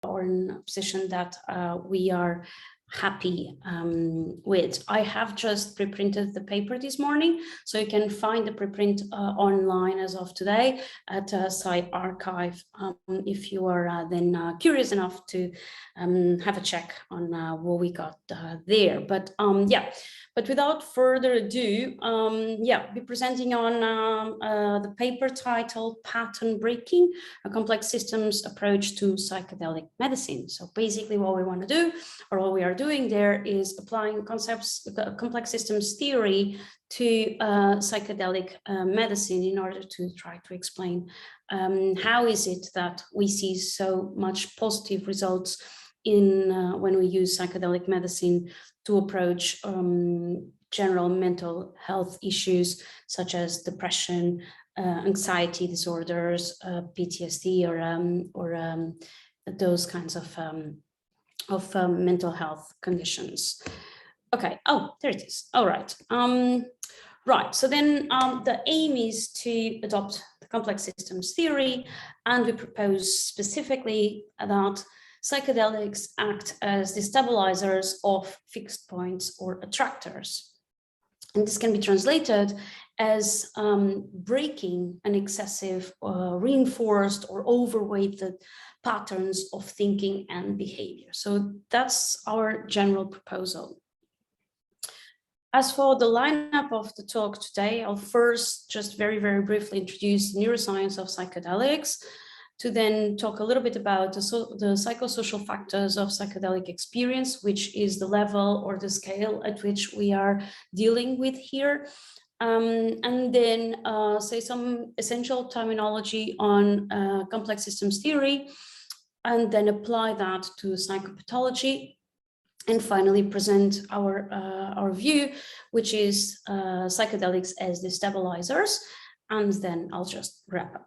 or in a position that we are happy with. I have just preprinted the paper this morning, so you can find the preprint online as of today at PsyArchive if you are then curious enough to have a check on what we got there. But yeah, but without further ado, be presenting on the paper titled Pattern Breaking, a Complex Systems Approach to Psychedelic Medicine. So basically what we want to do, or what we are doing there, is applying concepts, complex systems theory to psychedelic medicine in order to try to explain how is it that we see so much positive results in when we use psychedelic medicine to approach general mental health issues such as depression, anxiety disorders, PTSD, or those kinds of mental health conditions. Okay, oh, there it is. All right. Right, so then the aim is to adopt the complex systems theory, and we propose specifically that psychedelics act as the stabilizers of fixed points or attractors. And this can be translated as breaking an excessive, reinforced or overweighted patterns of thinking and behavior. So that's our general proposal. As for the lineup of the talk today, I'll first just very, very briefly introduce neuroscience of psychedelics, to then talk a little bit about the psychosocial factors of psychedelic experience, which is the level or the scale at which we are dealing with here. And then say some essential terminology on complex systems theory, and then apply that to psychopathology. And finally present our view, which is psychedelics as the stabilizers, and then I'll just wrap up.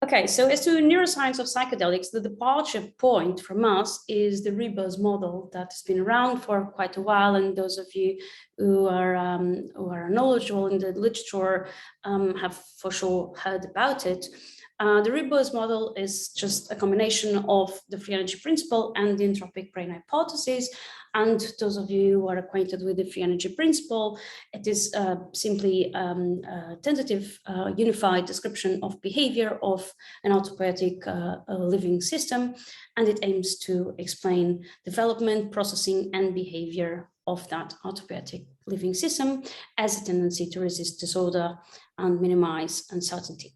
Okay, so as to neuroscience of psychedelics, the departure point from us is the Rosas model that has been around for quite a while, and those of you who are knowledgeable in the literature have for sure heard about it. The Rosas model is just a combination of the free energy principle and the entropic brain hypothesis. And those of you who are acquainted with the free energy principle, it is simply a tentative unified description of behavior of an autopoietic living system. And it aims to explain development, processing, and behavior of that autopoietic living system as a tendency to resist disorder and minimize uncertainty.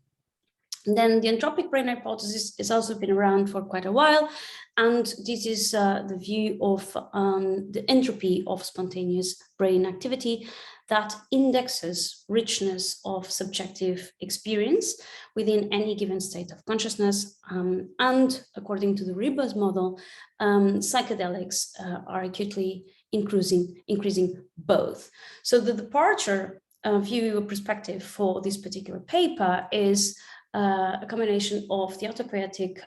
And then the entropic brain hypothesis has also been around for quite a while, and this is the view of the entropy of spontaneous brain activity that indexes richness of subjective experience within any given state of consciousness. And according to the Rosas model, psychedelics are acutely increasing both. So the departure view perspective for this particular paper is a combination of the autopoietic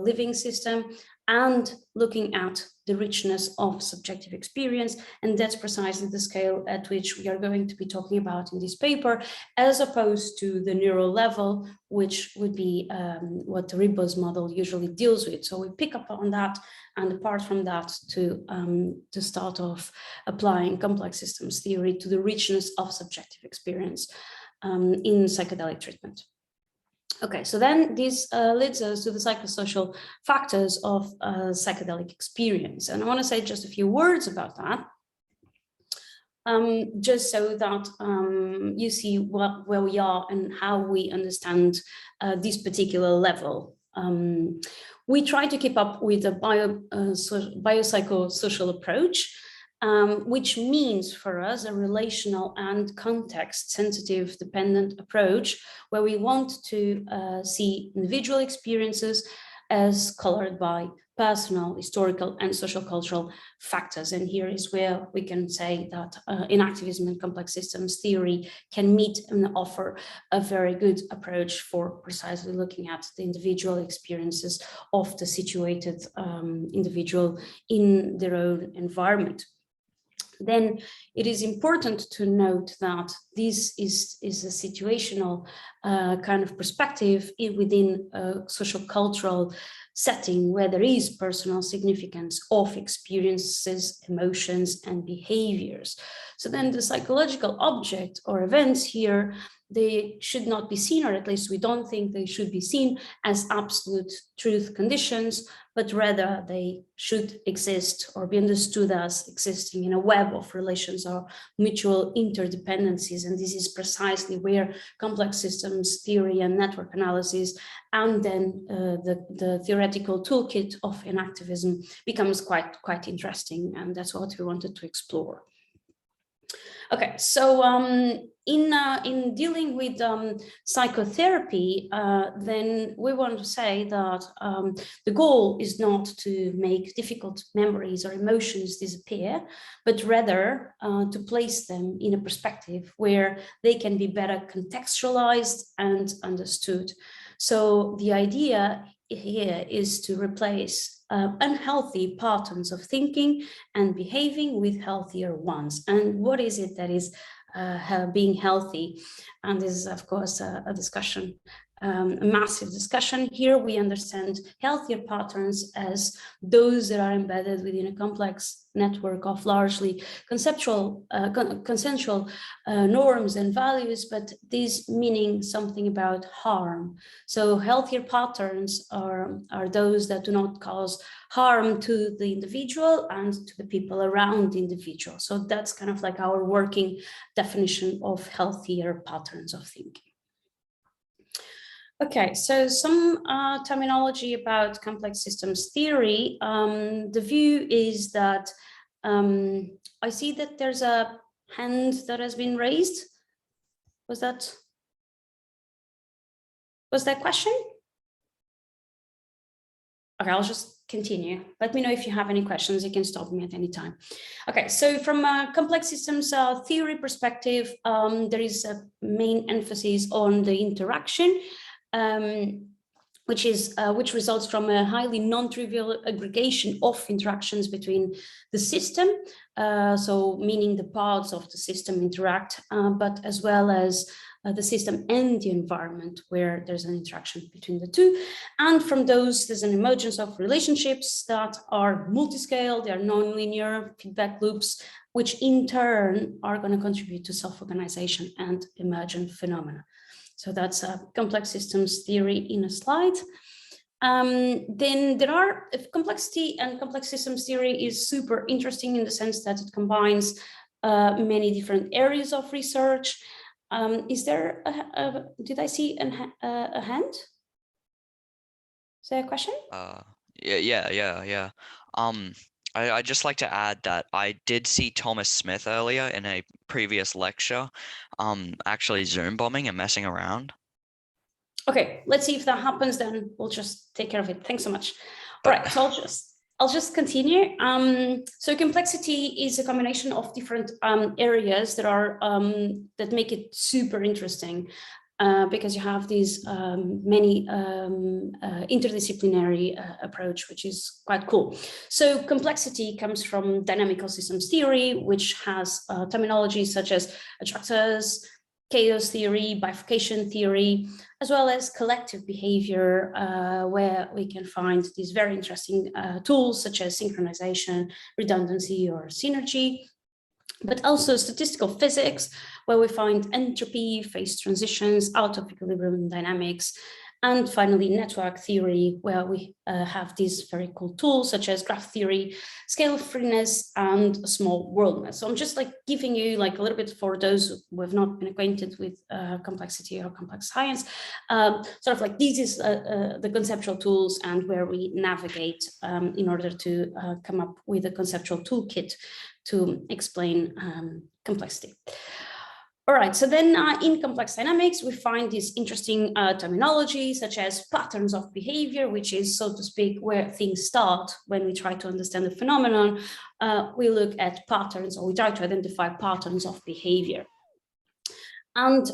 living system and looking at the richness of subjective experience. And that's precisely the scale at which we are going to be talking about in this paper, as opposed to the neural level, which would be what the Rosas model usually deals with. So we pick up on that, and apart from that, to start off applying complex systems theory to the richness of subjective experience in psychedelic treatment. Okay, so then this leads us to the psychosocial factors of psychedelic experience. And I want to say just a few words about that, just so that you see where we are and how we understand this particular level. We try to keep up with a biopsychosocial approach, which means for us a relational and context-sensitive dependent approach, where we want to see individual experiences as colored by personal, historical, and social cultural factors. And here is where we can say that inactivism and complex systems theory can meet and offer a very good approach for precisely looking at the individual experiences of the situated individual in their own environment. Then it is important to note that this is a situational kind of perspective within a social cultural setting where there is personal significance of experiences, emotions, and behaviors. So then the psychological object or events here, they should not be seen, or at least we don't think they should be seen as absolute truth conditions, but rather they should exist or be understood as existing in a web of relations or mutual interdependencies. And this is precisely where complex systems theory and network analysis, and then the theoretical toolkit of enactivism becomes quite interesting. And that's what we wanted to explore. Okay, so in dealing with psychotherapy, then we want to say that the goal is not to make difficult memories or emotions disappear, but rather to place them in a perspective where they can be better contextualized and understood. So the idea here is to replace unhealthy patterns of thinking and behaving with healthier ones. And what is it that is being healthy? And this is, of course, a discussion, a massive discussion. Here we understand healthier patterns as those that are embedded within a complex network of largely conceptual, consensual norms and values, but these meaning something about harm. So healthier patterns are those that do not cause harm to the individual and to the people around the individual. So that's kind of like our working definition of healthier patterns of thinking. Okay, so some terminology about complex systems theory. The view is that I see that there's a hand that has been raised. Was that question? Okay, I'll just continue. Let me know if you have any questions. You can stop me at any time. Okay, so from a complex systems theory perspective, there is a main emphasis on the interaction, which results from a highly non-trivial aggregation of interactions between the system, so meaning the parts of the system interact, but as well as the system and the environment where there's an interaction between the two. And from those, there's an emergence of relationships that are multi-scale, they are non-linear feedback loops, which in turn are going to contribute to self-organization and emergent phenomena. So that's a complex systems theory in a slide. Then there are, complexity and complex systems theory is super interesting in the sense that it combines many different areas of research. Is there, did I see a hand? Is there a question? Yeah. I'd just like to add that I did see Thomas Smith earlier in a previous lecture, actually Zoom bombing and messing around. Okay, let's see if that happens, then we'll just take care of it. Thanks so much. All right, so I'll just continue. So complexity is a combination of different areas that are that make it super interesting. Because you have these many interdisciplinary approach, which is quite cool. So complexity comes from dynamical systems theory, which has terminology such as attractors, chaos theory, bifurcation theory, as well as collective behavior, where we can find these very interesting tools such as synchronization, redundancy, or synergy. But also statistical physics, where we find entropy, phase transitions, out of equilibrium dynamics, and finally network theory, where we have these very cool tools such as graph theory, scale freeness, and small worldness. So I'm just like giving you like a little bit for those who have not been acquainted with complexity or complex science, sort of like this is the conceptual tools and where we navigate in order to come up with a conceptual toolkit to explain complexity. All right, so then in complex dynamics, we find this interesting terminology such as patterns of behavior, which is, so to speak, where things start when we try to understand the phenomenon. We look at patterns, or we try to identify patterns of behavior. And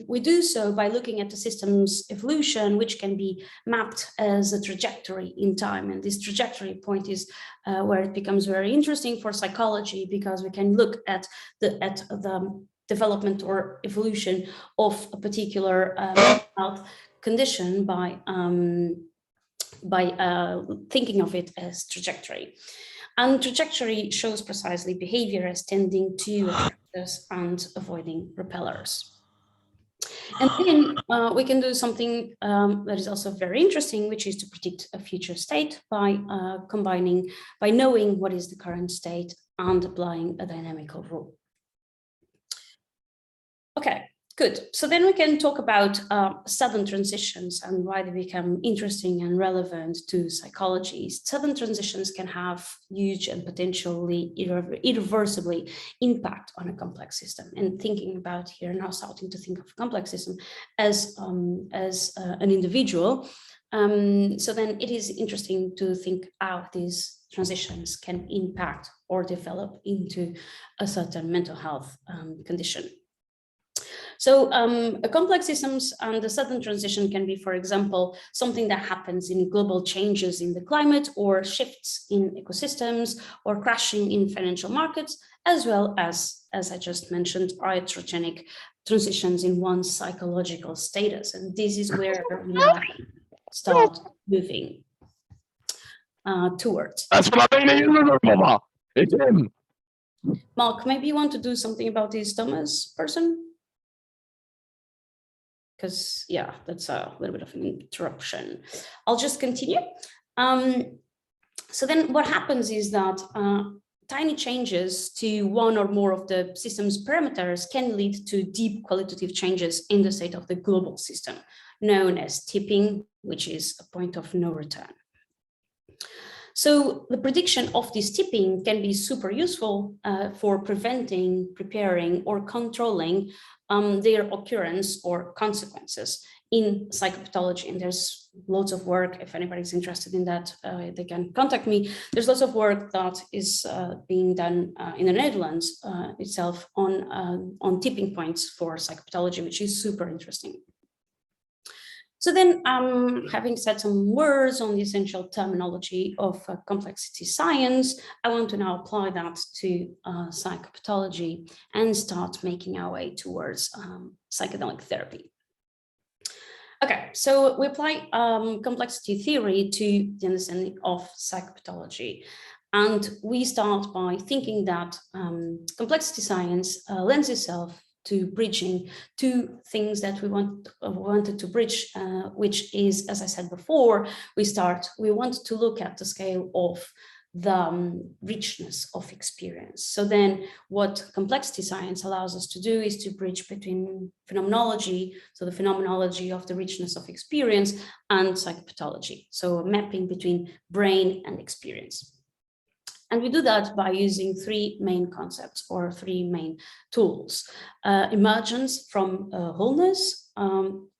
we do so by looking at the system's evolution, which can be mapped as a trajectory in time. And this trajectory point is where it becomes very interesting for psychology, because we can look at the development or evolution of a particular health condition by by thinking of it as trajectory. And trajectory shows precisely behavior as tending to attractors and avoiding repellers. And then we can do something that is also very interesting, which is to predict a future state by knowing what is the current state and applying a dynamical rule. Okay, good. So then we can talk about sudden transitions and why they become interesting and relevant to psychology. Sudden transitions can have huge and potentially irreversibly impact on a complex system. And thinking about here now, starting to think of a complex system as an individual. So then it is interesting to think how these transitions can impact or develop into a certain mental health condition. So complex systems and the sudden transition can be, for example, something that happens in global changes in the climate or shifts in ecosystems or crashing in financial markets, as well as I just mentioned, iatrogenic transitions in one's psychological status. And this is where we now start moving towards. That's what I mean, Mama. It's him. Mark, maybe you want to do something about this Thomas person? Because, yeah, that's a little bit of an interruption. I'll just continue. So then what happens is that tiny changes to one or more of the system's parameters can lead to deep qualitative changes in the state of the global system, known as tipping, which is a point of no return. So the prediction of this tipping can be super useful for preventing, preparing, or controlling their occurrence or consequences in psychopathology. And there's lots of work. If anybody's interested in that, they can contact me. There's lots of work that is being done in the Netherlands itself on tipping points for psychopathology, which is super interesting. So then, having said some words on the essential terminology of complexity science, I want to now apply that to psychopathology and start making our way towards psychedelic therapy. Okay, so we apply complexity theory to the understanding of psychopathology. And we start by thinking that complexity science lends itself to bridging two things that we wanted to bridge, which is, as I said before, we want to look at the scale of the richness of experience. So then what complexity science allows us to do is to bridge between phenomenology, so the phenomenology of the richness of experience, and psychopathology, so a mapping between brain and experience. And we do that by using three main concepts or three main tools. Emergence from wholeness,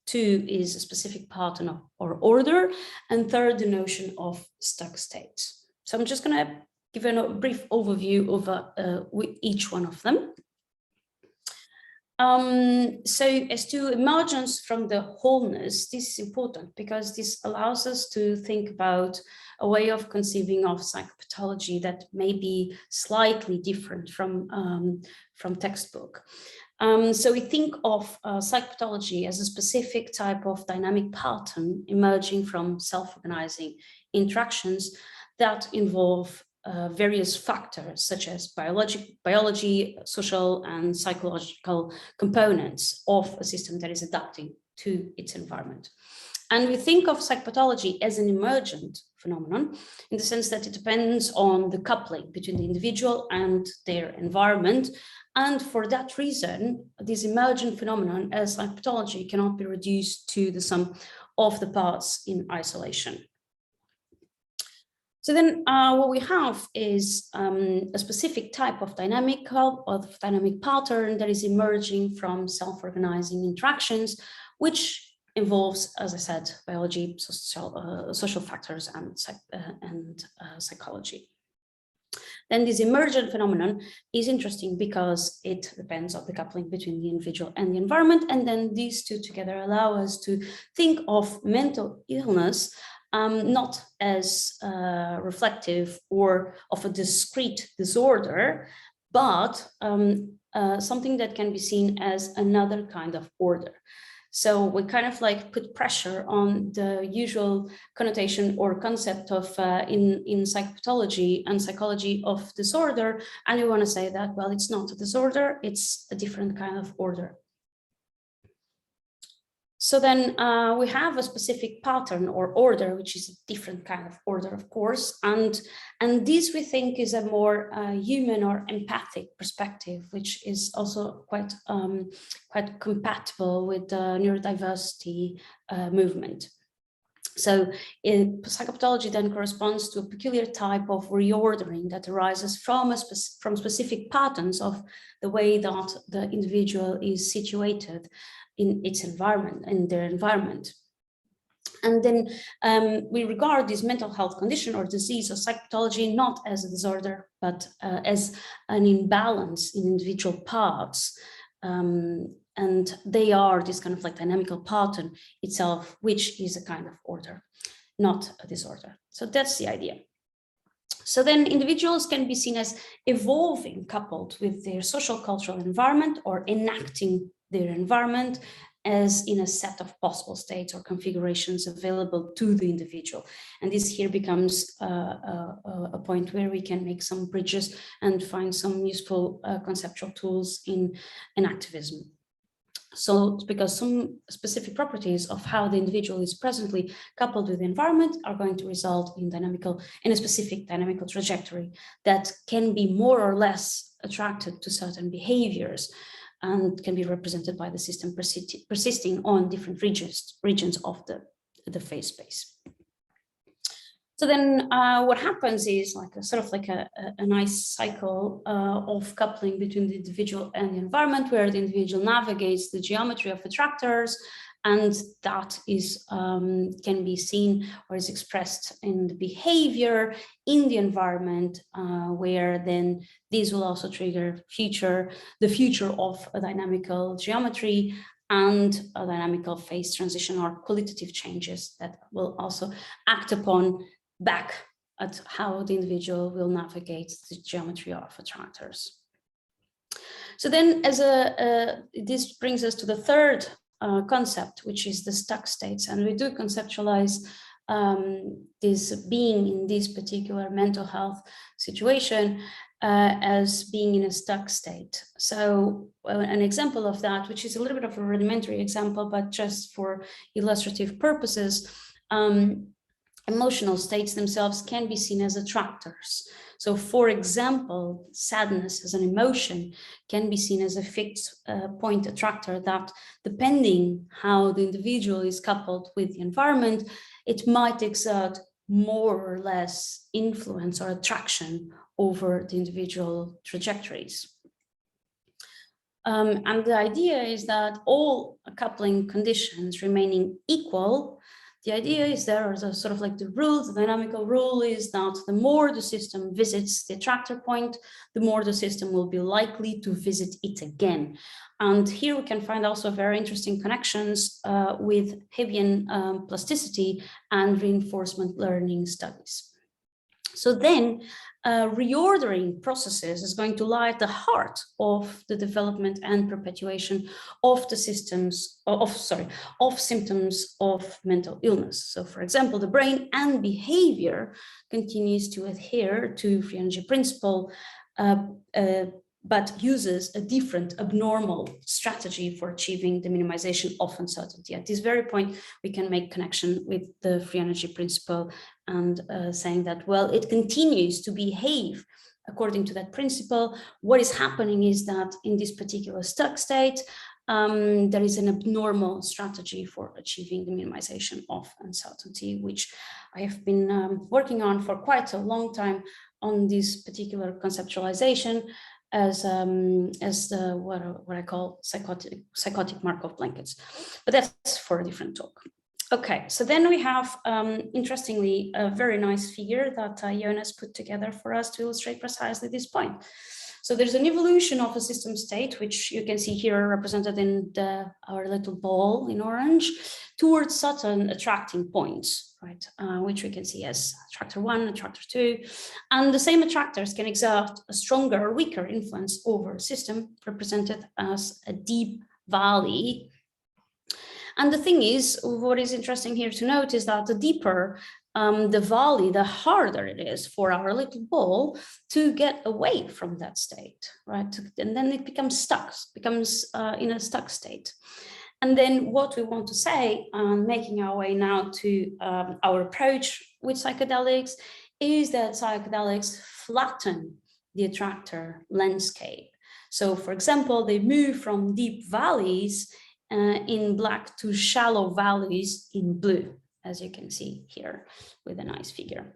two is a specific pattern or order, and third, the notion of stuck states. So I'm just going to give a brief overview of each one of them. So as to emergence from the wholeness, this is important because this allows us to think about a way of conceiving of psychopathology that may be slightly different from textbook. So we think of psychopathology as a specific type of dynamic pattern emerging from self-organizing interactions that involve various factors such as biology, social and psychological components of a system that is adapting to its environment. And we think of psychopathology as an emergent phenomenon in the sense that it depends on the coupling between the individual and their environment. And for that reason, this emergent phenomenon as psychopathology cannot be reduced to the sum of the parts in isolation. So then what we have is a specific type of dynamic pattern that is emerging from self-organizing interactions, which involves, as I said, biology, social factors, and psychology. Then this emergent phenomenon is interesting because it depends on the coupling between the individual and the environment. And then these two together allow us to think of mental illness not as reflective or of a discrete disorder, but something that can be seen as another kind of order. So we kind of like put pressure on the usual connotation or concept of in psychopathology and psychology of disorder. And we want to say that, well, it's not a disorder, it's a different kind of order. So then we have a specific pattern or order, which is a different kind of order, of course. And this we think is a more human or empathic perspective, which is also quite compatible with the neurodiversity movement. So psychopathology then corresponds to a peculiar type of reordering that arises from specific patterns of the way that the individual is situated in its environment, in their environment. And then we regard this mental health condition or disease or psychopathology not as a disorder, but as an imbalance in individual parts. And they are this kind of like dynamical pattern itself, which is a kind of order, not a disorder. So that's the idea. So then individuals can be seen as evolving coupled with their social cultural environment or enacting their environment as in a set of possible states or configurations available to the individual. And this here becomes a point where we can make some bridges and find some useful conceptual tools in activism. So because some specific properties of how the individual is presently coupled with the environment are going to result in a specific dynamical trajectory that can be more or less attracted to certain behaviors and can be represented by the system persisting on different regions of the phase space. So then what happens is like a nice cycle of coupling between the individual and the environment, where the individual navigates the geometry of attractors, and that is can be seen or is expressed in the behavior in the environment, where then these will also trigger the future of a dynamical geometry and a dynamical phase transition or qualitative changes that will also act upon back at how the individual will navigate the geometry of attractors. So then this brings us to the third concept, which is the stuck states. And we do conceptualize this being in this particular mental health situation as being in a stuck state. So an example of that, which is a little bit of a rudimentary example, but just for illustrative purposes, emotional states themselves can be seen as attractors. So for example, sadness as an emotion can be seen as a fixed point attractor that, depending how the individual is coupled with the environment, it might exert more or less influence or attraction over the individual trajectories. And the idea is that all coupling conditions remaining equal, the idea is there is a sort of like the rule, the dynamical rule is that the more the system visits the attractor point, the more the system will be likely to visit it again. And here we can find also very interesting connections with Hebbian plasticity and reinforcement learning studies. So then reordering processes is going to lie at the heart of the development and perpetuation of the systems of symptoms of mental illness. So for example, the brain and behavior continues to adhere to free energy principle, but uses a different abnormal strategy for achieving the minimization of uncertainty. At this very point, we can make connection with the free energy principle and saying that, well, it continues to behave according to that principle. What is happening is that in this particular stuck state, there is an abnormal strategy for achieving the minimization of uncertainty, which I have been working on for quite a long time on this particular conceptualization as what I call psychotic Markov blankets. But that's for a different talk. Okay, so then we have, interestingly, a very nice figure that Jonas put together for us to illustrate precisely this point. So there's an evolution of a system state, which you can see here represented in our little ball in orange, towards certain attracting points, right? Which we can see as attractor 1, attractor 2. And the same attractors can exert a stronger or weaker influence over a system, represented as a deep valley. And the thing is, what is interesting here to note is that the deeper the valley, the harder it is for our little ball to get away from that state, right? And then it becomes stuck, in a stuck state. And then what we want to say, making our way now to our approach with psychedelics, is that psychedelics flatten the attractor landscape. So, for example, they move from deep valleys in black to shallow valleys in blue, as you can see here with a nice figure.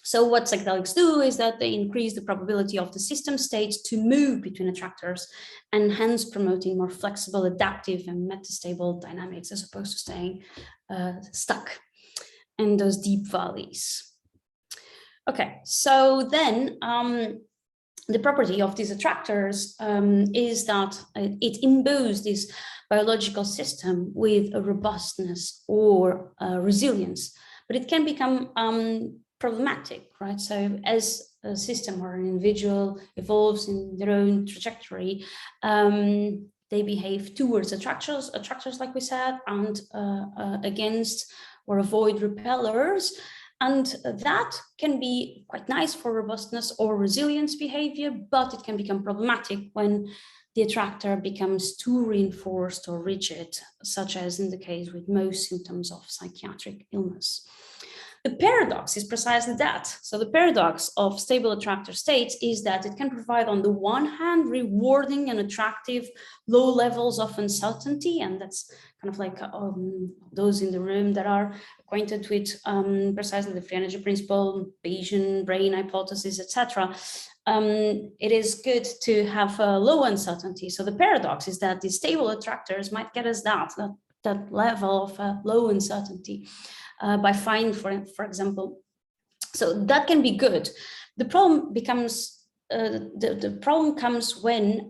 So what psychedelics do is that they increase the probability of the system states to move between attractors, and hence promoting more flexible, adaptive, and metastable dynamics, as opposed to staying stuck in those deep valleys. Okay, so then the property of these attractors is that it imbues this biological system with a robustness or resilience, but it can become problematic, right? So as a system or an individual evolves in their own trajectory, they behave towards attractors like we said, and against or avoid repellers. And that can be quite nice for robustness or resilience behavior, but it can become problematic when the attractor becomes too reinforced or rigid, such as in the case with most symptoms of psychiatric illness. The paradox is precisely that. So the paradox of stable attractor states is that it can provide, on the one hand, rewarding and attractive low levels of uncertainty, and that's kind of like those in the room that are acquainted with precisely the free energy principle, Bayesian brain hypothesis, etc. It is good to have a low uncertainty. So the paradox is that the stable attractors might get us that level of low uncertainty. By finding, for example, so that can be good. The problem becomes the problem comes when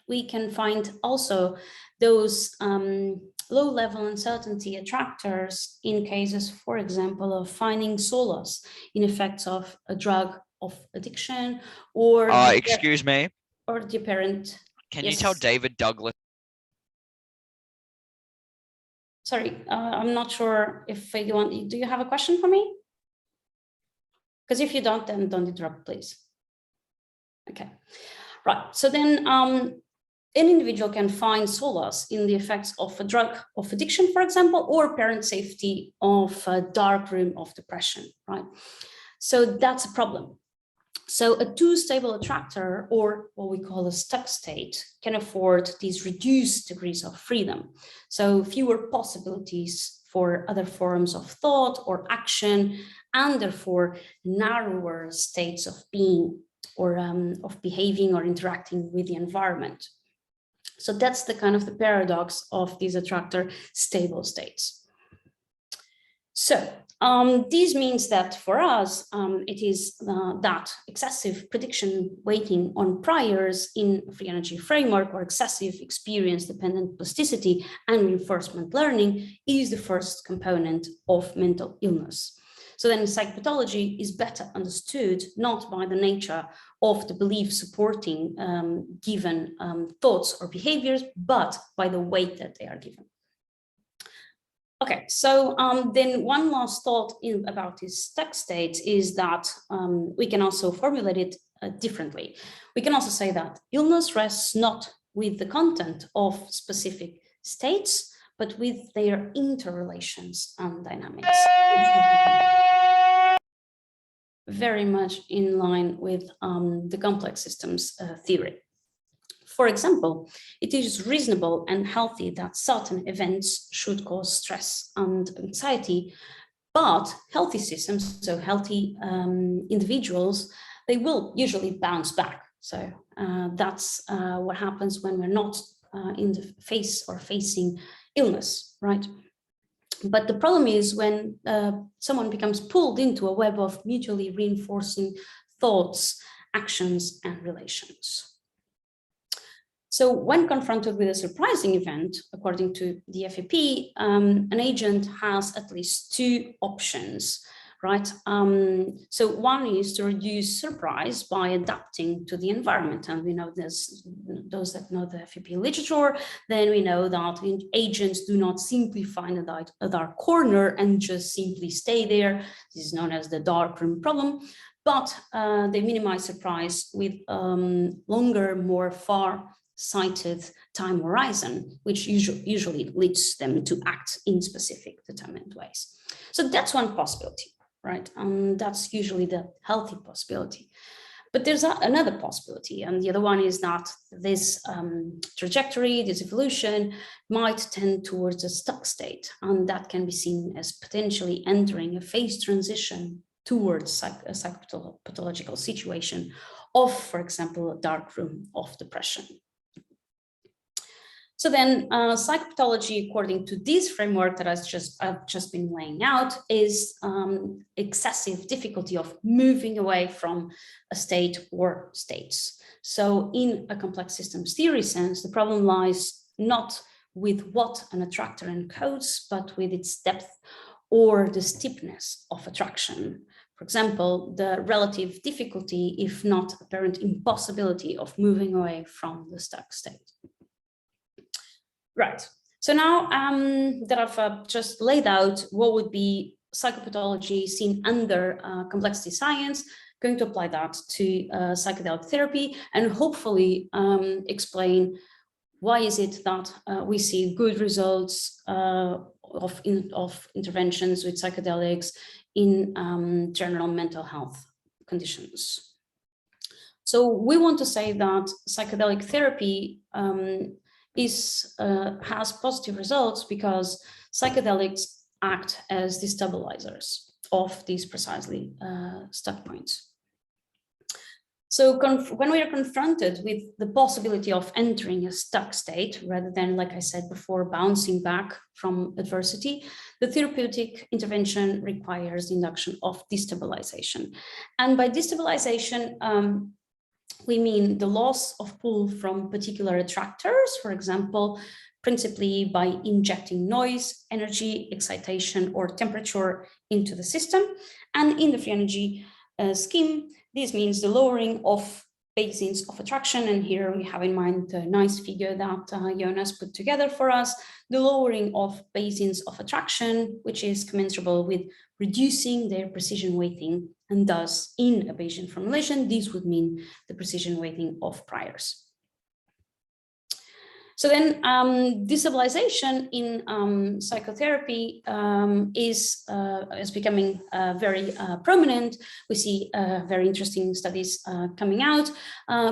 we can find also those low-level uncertainty attractors in cases, for example, of finding solace in effects of a drug of addiction, or excuse me, or the parent. Can Yes. you tell David Douglas? Sorry, I'm not sure if you want. Do you have a question for me? Because if you don't, then don't interrupt, please. Okay, right. So then an individual can find solace in the effects of a drug of addiction, for example, or parent safety of a dark room of depression, right? So that's a problem. So a too stable attractor, or what we call a stuck state, can afford these reduced degrees of freedom. So fewer possibilities for other forms of thought or action, and therefore narrower states of being or of behaving or interacting with the environment. So that's the kind of the paradox of these attractor stable states. So this means that for us, it is that excessive prediction weighting on priors in free energy framework, or excessive experience-dependent plasticity and reinforcement learning, is the first component of mental illness. So then psychopathology is better understood not by the nature of the belief supporting given thoughts or behaviors, but by the weight that they are given. Okay, so then one last thought about these stuck states is that we can also formulate it differently. We can also say that illness rests not with the content of specific states, but with their interrelations and dynamics. Very much in line with the complex systems theory. For example, it is reasonable and healthy that certain events should cause stress and anxiety, but healthy systems, so healthy individuals, they will usually bounce back. So that's what happens when we're not in the face or facing illness, right? But the problem is when someone becomes pulled into a web of mutually reinforcing thoughts, actions, and relations. So when confronted with a surprising event, according to the FAP, an agent has at least two options right? So one is to reduce surprise by adapting to the environment. And we know this, those that know the FEP literature, then we know that agents do not simply find a dark corner and just simply stay there. This is known as the dark room problem, but they minimize surprise with longer, more far-sighted time horizon, which usually leads them to act in specific determined ways. So that's one possibility, right? That's usually the healthy possibility. But there's another possibility, and the other one is that this trajectory, this evolution, might tend towards a stuck state, and that can be seen as potentially entering a phase transition towards a psychopathological situation of, for example, a dark room of depression. So then psychopathology, according to this framework that I've just been laying out, is excessive difficulty of moving away from a state or states. So in a complex systems theory sense, the problem lies not with what an attractor encodes, but with its depth or the steepness of attraction. For example, the relative difficulty, if not apparent impossibility, of moving away from the stuck state. Right, so now that I've just laid out what would be psychopathology seen under complexity science, going to apply that to psychedelic therapy and hopefully explain why is it that we see good results of interventions with psychedelics in general mental health conditions. So we want to say that psychedelic therapy has positive results because psychedelics act as destabilizers of these precisely stuck points. So when we are confronted with the possibility of entering a stuck state, rather than, like I said before, bouncing back from adversity, the therapeutic intervention requires the induction of destabilization. And by destabilization, we mean the loss of pull from particular attractors, for example, principally by injecting noise, energy, excitation, or temperature into the system. And in the free energy scheme, this means the lowering of basins of attraction. And here we have in mind the nice figure that Jonas put together for us, the lowering of basins of attraction, which is commensurable with reducing their precision weighting. And thus, in a Bayesian formulation, this would mean the precision weighting of priors. So then destabilization in psychotherapy is becoming very prominent. We see very interesting studies coming out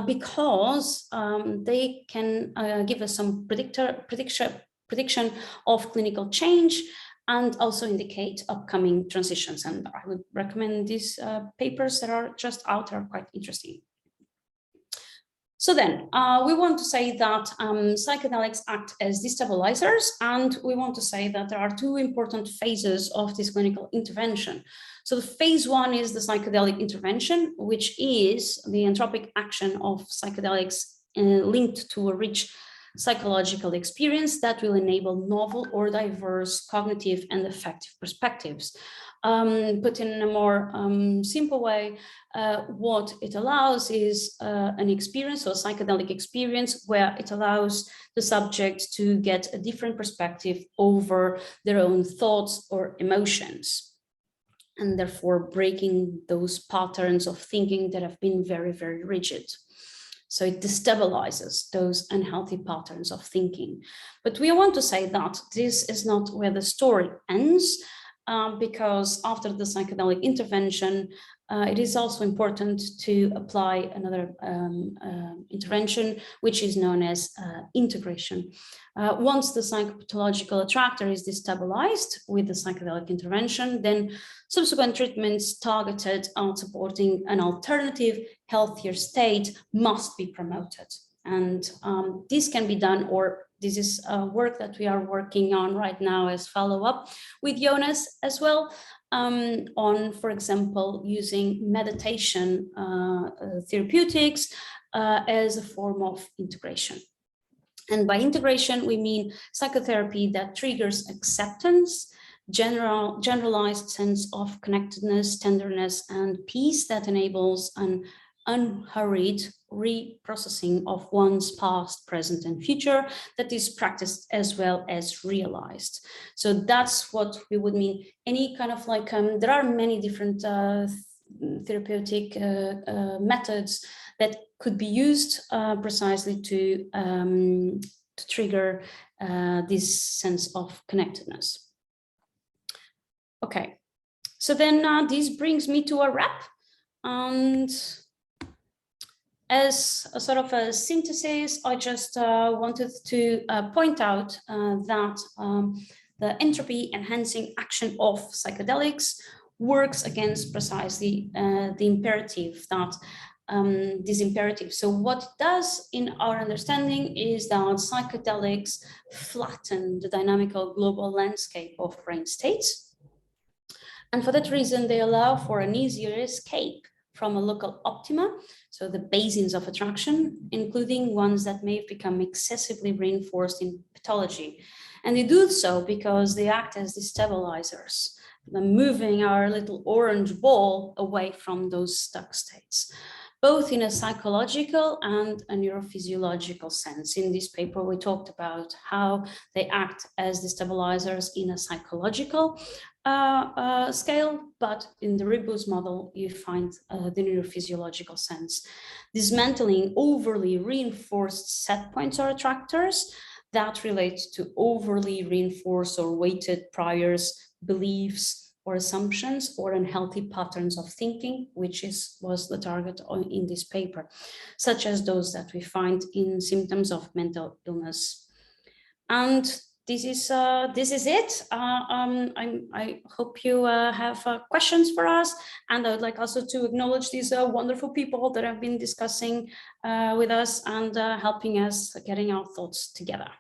because they can give us some prediction of clinical change and also indicate upcoming transitions. And I would recommend these papers that are just out, are quite interesting. So then we want to say that psychedelics act as destabilizers, and we want to say that there are two important phases of this clinical intervention. So the phase one is the psychedelic intervention, which is the entropic action of psychedelics linked to a rich psychological experience that will enable novel or diverse cognitive and affective perspectives. Put in a more simple way, what it allows is an experience, or a psychedelic experience, where it allows the subject to get a different perspective over their own thoughts or emotions, and therefore breaking those patterns of thinking that have been very, very rigid. So it destabilizes those unhealthy patterns of thinking. But we want to say that this is not where the story ends, because after the psychedelic intervention, it is also important to apply another intervention, which is known as integration. Once the psychopathological attractor is destabilized with the psychedelic intervention, then subsequent treatments targeted on supporting an alternative, healthier state must be promoted. And this can be done, or this is work that we are working on right now as follow-up with Jonas as well, on, for example, using meditation therapeutics as a form of integration. And by integration, we mean psychotherapy that triggers acceptance generalized sense of connectedness, tenderness, and peace that enables an unhurried reprocessing of one's past, present, and future that is practiced as well as realized. So that's what we would mean. Any kind of like, there are many different therapeutic methods that could be used precisely to trigger this sense of connectedness. Okay, so then this brings me to a wrap. And as a sort of a synthesis, I just wanted to point out that the entropy enhancing action of psychedelics works against precisely the imperative that this imperative. So what it does in our understanding is that psychedelics flatten the dynamical global landscape of brain states. And for that reason, they allow for an easier escape from a local optima, so the basins of attraction, including ones that may have become excessively reinforced in pathology. And they do so because they act as destabilizers, moving our little orange ball away from those stuck states, both in a psychological and a neurophysiological sense. In this paper, we talked about how they act as destabilizers in a psychological scale, but in the Rebus model, you find the neurophysiological sense. Dismantling overly reinforced set points or attractors that relate to overly reinforced or weighted priors, beliefs, or assumptions, or unhealthy patterns of thinking, which was the target in this paper, such as those that we find in symptoms of mental illness. And this is it. I hope you have questions for us, and I would like also to acknowledge these wonderful people that have been discussing with us and helping us getting our thoughts together.